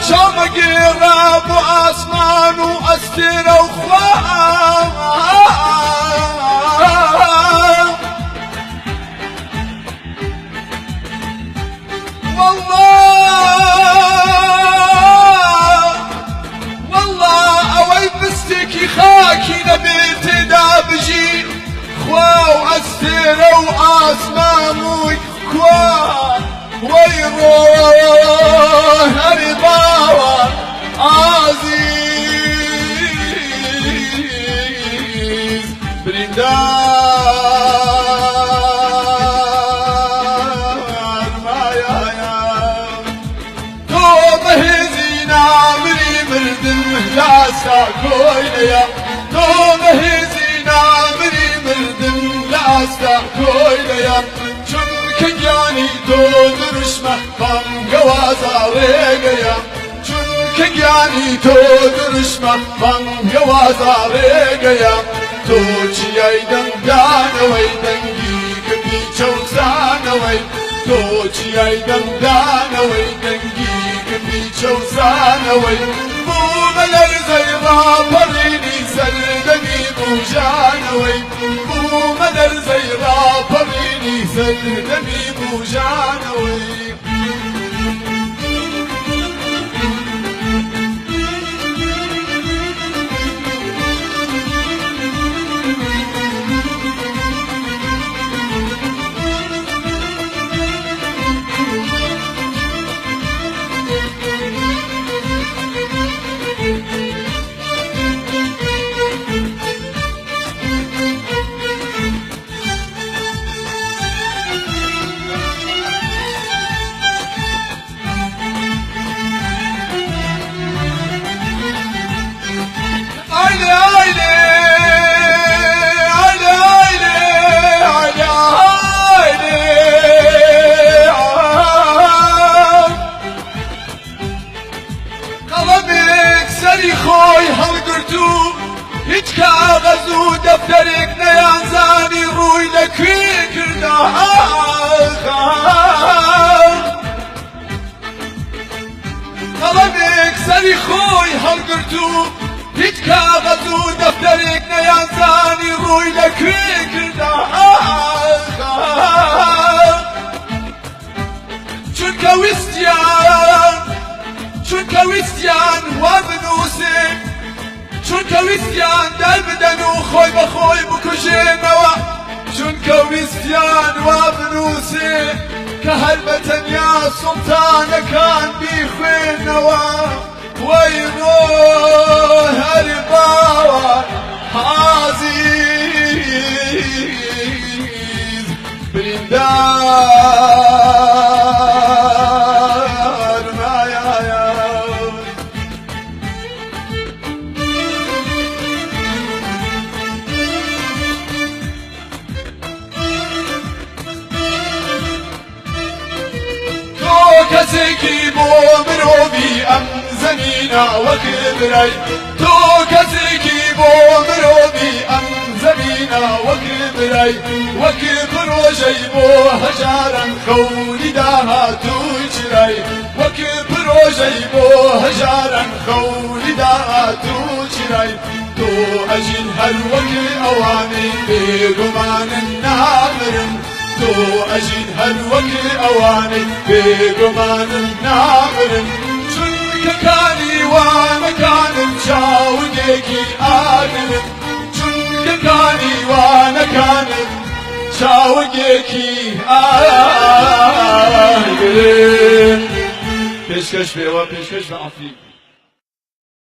شامق الراب واسمان واستر وخوام والله اوي بستكي خاكي نبيت دابجي خوا واستر واسمان وخوا ويروح رضاوة عزيز برندار ما يا تو مهزينا مري مردم لا ساكوينيا تو مهزينا مري مردم لا ساكوينيا كجاني تو درشمة بام جوازا ريجيا چون كجاني تو درشمة بام جوازا ريجيا تو چياي دندانوي دنگي كبي چوزانوي تو چياي دندانوي دنگي كبي چوزانوي بو ملر زيرا پريني سردني بوجانوي بو ملر زيرا پريني سردني بوجانوي هیچ کاغذ و دفترێک نەیانزانی ڕووی لەکوێ کردا قەڵەمێک سەری خۆی هەڵگرت و هیچ کاغذ و دفترێک نەیانزانی ڕووی لەکوێ کردا چونکە ویستیان وا بنووسێ چونکە ویستیان دەربدەن و خۆی بە خۆی بکوژێنەوە چونکە ویستیان وا بنووسێ کە هەر بە تەنیا سوڵتانەکان بیخوێنەوە وەی ڕۆی هەری باوە عەزیز بریندار مایایە کەسێکی بۆ مرۆڤی ئەم زەمینە وەک برای تۆ کەسێکی بۆ مرۆڤی ئەم زەمینە وەک برای وەک پرۆژەی بۆ هەژارن خەوری داهاتووی چرای وەک پرۆژەی بۆ هەژارن خەوری داهاتوو چرای تۆ ئەژین هەر وەک ئەوانەی بێگومانن نامرن تو ئەژین هەر وەک ئەوانەی بێگومانن نامرن چونکە کانی وانەکان چاوەڕێیەکی ئادلم چونکە کانیوانەکانت چاوەگێکی ئاگرن پێشکەش بێوە پێشکەش بە ئافرین